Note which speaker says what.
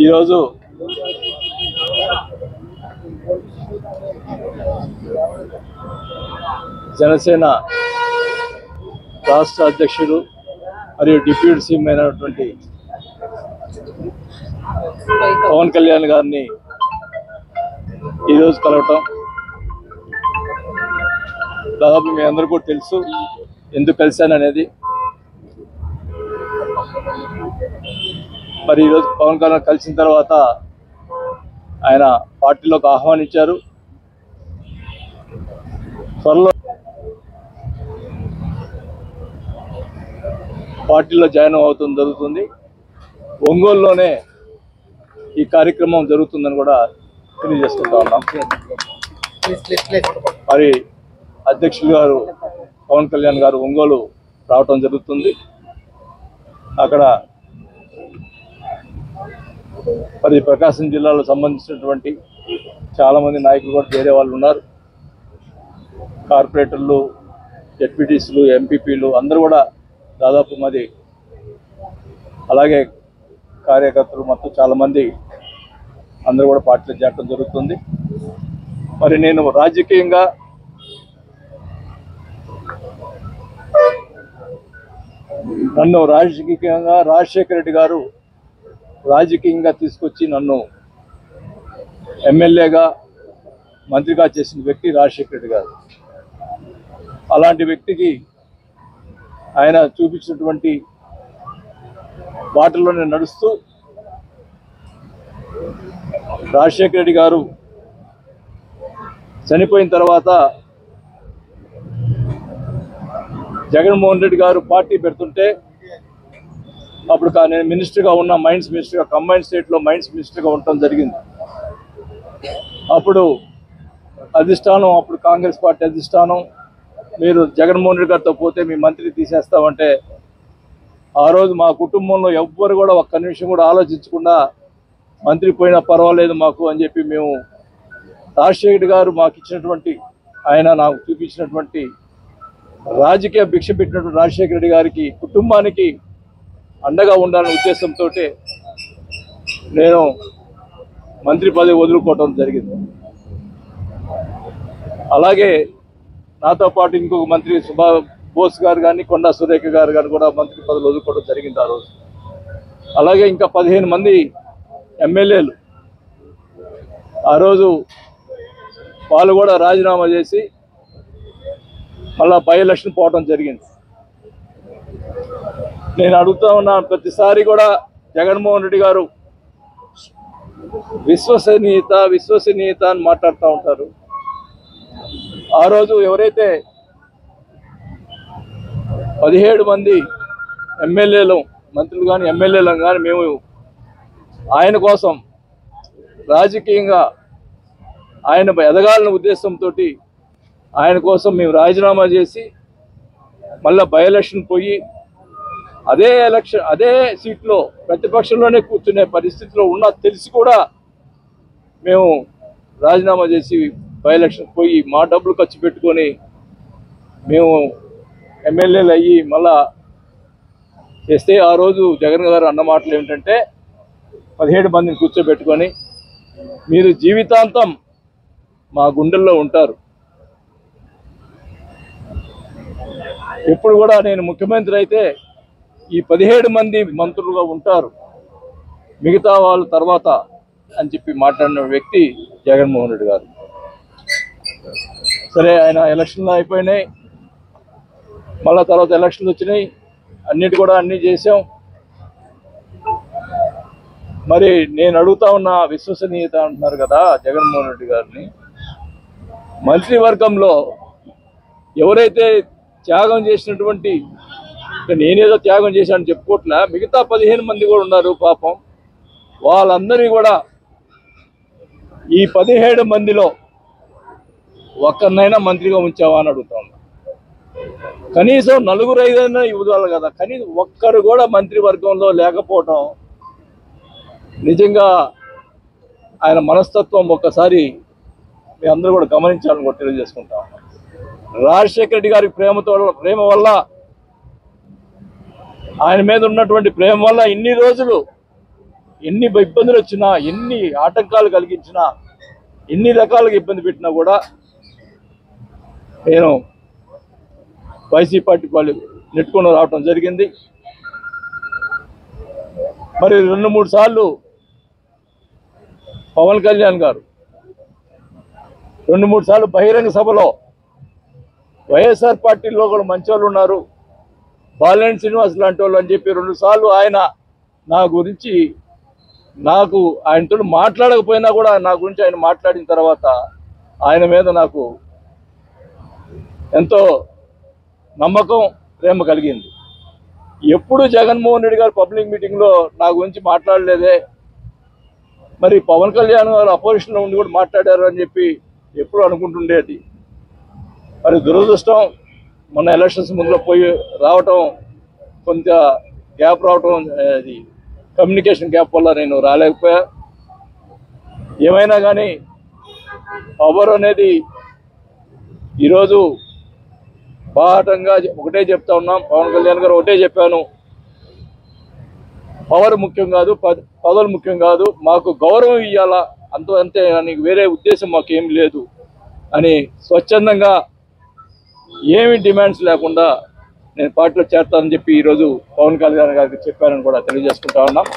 Speaker 1: ఈరోజు జనసేన రాష్ట్ర అధ్యక్షుడు మరియు డిప్యూటీ సీఎం అయినటువంటి పవన్ కళ్యాణ్ గారిని ఈరోజు కలవటం దాదాపు మీ అందరూ కూడా తెలుసు ఎందుకు కలిశాననేది. మరి ఈరోజు పవన్ కళ్యాణ్ కలిసిన తర్వాత ఆయన పార్టీలోకి ఆహ్వానించారు. త్వరలో పార్టీలో జాయిన్ అవుతుంది జరుగుతుంది. ఒంగోలులోనే ఈ కార్యక్రమం జరుగుతుందని కూడా తెలియజేసుకుంటా ఉన్నాం. మరి అధ్యక్షులు గారు పవన్ కళ్యాణ్ గారు ఒంగోలు రావటం జరుగుతుంది. అక్కడ మరి ప్రకాశం జిల్లాలో సంబంధించినటువంటి చాలామంది నాయకులు కూడా వేరే వాళ్ళు ఉన్నారు. కార్పొరేటర్లు, జెడ్పీటీసీలు, ఎంపీపీలు అందరూ కూడా దాదాపు మరి అలాగే కార్యకర్తలు మొత్తం చాలామంది అందరూ కూడా పార్టీలో చేరడం జరుగుతుంది. మరి నేను రాజకీయంగా రాజశేఖర రెడ్డి గారు రాజకీయంగా తీసుకొచ్చి నన్ను ఎమ్మెల్యేగా మంత్రిగా చేసిన వ్యక్తి రాజశేఖర రెడ్డి గారు. అలాంటి వ్యక్తికి ఆయన చూపించినటువంటి బాటలోనే నడుస్తూ రాజశేఖర రెడ్డి గారు చనిపోయిన తర్వాత జగన్మోహన్ రెడ్డి గారు పార్టీ పెడుతుంటే అప్పుడు నేను మినిస్టర్గా ఉన్న మైన్స్ మినిస్టర్గా కంబైన్డ్ స్టేట్లో మైన్స్ మినిస్టర్గా ఉండటం జరిగింది. అప్పుడు అధిష్టానం, అప్పుడు కాంగ్రెస్ పార్టీ అధిష్టానం, మీరు జగన్మోహన్ రెడ్డి గారితో పోతే మీ మంత్రి తీసేస్తామంటే ఆ రోజు మా కుటుంబంలో ఎవ్వరు కూడా ఒక్క నిమిషం కూడా ఆలోచించకుండా మంత్రి పోయినా పర్వాలేదు మాకు అని చెప్పి మేము రాజశేఖర్ గారు మాకు ఇచ్చినటువంటి, ఆయన నాకు చూపించినటువంటి రాజకీయ భిక్ష పెట్టినటువంటి రాజశేఖర రెడ్డి గారికి కుటుంబానికి అండగా ఉండాలనే ఉద్దేశంతో నేను మంత్రి పదవి వదులుకోవటం జరిగింది. అలాగే నాతో పాటు ఇంకొక మంత్రి బోస్ గారు కానీ, కొండా సురేఖ గారు కానీ కూడా మంత్రి పదవులు వదులుకోవడం జరిగింది ఆ రోజు. అలాగే ఇంకా 15 మంది ఎమ్మెల్యేలు ఆ రోజు వాళ్ళు కూడా రాజీనామా చేసి మళ్ళా బై ఎలక్షన్ పోవడం జరిగింది. నేను అడుగుతా ఉన్నా, ప్రతిసారి కూడా జగన్మోహన్ రెడ్డి గారు విశ్వసనీయత అని మాట్లాడుతూ ఉంటారు. ఆ రోజు ఎవరైతే 17 మంది ఎమ్మెల్యేలు, మంత్రులు కానీ ఎమ్మెల్యేలు కానీ మేము ఆయన కోసం రాజకీయంగా ఆయన ఎదగాలన్న ఉద్దేశంతో ఆయన కోసం మేము రాజీనామా చేసి మళ్ళీ బై ఎలక్షన్ పోయి అదే సీట్లో ప్రతిపక్షంలోనే కూర్చునే పరిస్థితిలో ఉన్నా తెలిసి కూడా మేము రాజీనామా చేసి బై ఎలక్షన్ పోయి మా డబ్బులు ఖర్చు పెట్టుకొని మేము ఎమ్మెల్యేలు అయ్యి మళ్ళా చేస్తే ఆ రోజు జగన్ గారు అన్న మాటలు ఏమిటంటే 17 మందిని కూర్చోబెట్టుకొని మీరు జీవితాంతం మా గుండెల్లో ఉంటారు, ఎప్పుడు కూడా నేను ముఖ్యమంత్రి అయితే ఈ 17 మంది మంత్రులుగా ఉంటారు, మిగతా వాళ్ళ తర్వాత అని చెప్పి మాట్లాడిన వ్యక్తి జగన్మోహన్ రెడ్డి గారు. సరే, ఆయన ఎలక్షన్లు అయిపోయినాయి, మళ్ళా తర్వాత ఎలక్షన్లు వచ్చినాయి, అన్నీ చేసాం. మరి నేను అడుగుతా ఉన్న విశ్వసనీయత అంటున్నారు కదా జగన్మోహన్ రెడ్డి గారిని, మంత్రివర్గంలో ఎవరైతే త్యాగం చేసినటువంటి, నేనేదో త్యాగం చేశానని చెప్పుకోవట్లా, మిగతా 15 మంది కూడా ఉన్నారు పాపం. వాళ్ళందరినీ కూడా ఈ 17 మందిలో ఒక్కరినైనా మంత్రిగా ఉంచావా అని అడుగుతా ఉన్నా. కనీసం 4-5 ఇవ్వాలి కదా, కనీసం ఒక్కరు కూడా మంత్రివర్గంలో లేకపోవటం నిజంగా ఆయన మనస్తత్వం ఒక్కసారి మీ అందరూ కూడా గమనించాలని కూడా తెలియజేసుకుంటాం. రాజశేఖర రెడ్డి గారికి ప్రేమ వల్ల, ఆయన మీద ఉన్నటువంటి ప్రేమ వల్ల ఇన్ని రోజులు ఎన్ని ఇబ్బందులు వచ్చినా, ఎన్ని ఆటంకాలు కలిగించినా, ఎన్ని రకాలుగా ఇబ్బంది పెట్టినా కూడా నేను వైసీపీ పార్టీ వాళ్ళు నెట్టుకొని రావటం జరిగింది. మరి 2-3 సార్లు పవన్ కళ్యాణ్ గారు 2-3 సార్లు బహిరంగ సభలో వైఎస్ఆర్ పార్టీలో కూడా మంచి వాళ్ళు ఉన్నారు, బాలినేని శ్రీనివాస్ లాంటి వాళ్ళు అని చెప్పి 2 సార్లు ఆయన నా గురించి ఆయనతో మాట్లాడకపోయినా కూడా నా గురించి ఆయన మాట్లాడిన తర్వాత ఆయన మీద నాకు ఎంతో నమ్మకం, ప్రేమ కలిగింది. ఎప్పుడు జగన్మోహన్ రెడ్డి గారు పబ్లిక్ మీటింగ్లో నా గురించి మాట్లాడలేదే, మరి పవన్ కళ్యాణ్ గారు అపోజిషన్లో ఉండి కూడా మాట్లాడారు అని చెప్పి ఎప్పుడు అనుకుంటుండేది. మరి దురదృష్టం మొన్న ఎలక్షన్స్ ముందులో రావటం, కొంత గ్యాప్ రావటం, అది కమ్యూనికేషన్ గ్యాప్ వల్ల నేను రాలేకపోయా. ఏమైనా కానీ పవర్ అనేది ఈరోజు బాహటంగా ఒకటే చెప్తా ఉన్నాం. పవన్ కళ్యాణ్ గారు ఒకటే చెప్పాను, పవర్ ముఖ్యం కాదు, పదవులు ముఖ్యం కాదు, మాకు గౌరవం ఇవ్వాలా అంతే కానీ వేరే ఉద్దేశం మాకేం లేదు అని స్వచ్ఛందంగా ఏమి డిమాండ్స్ లేకుండా నేను పార్టీలో చేస్తానని చెప్పి ఈరోజు పవన్ కళ్యాణ్ గారికి చెప్పానని కూడా తెలియజేసుకుంటా ఉన్నాం.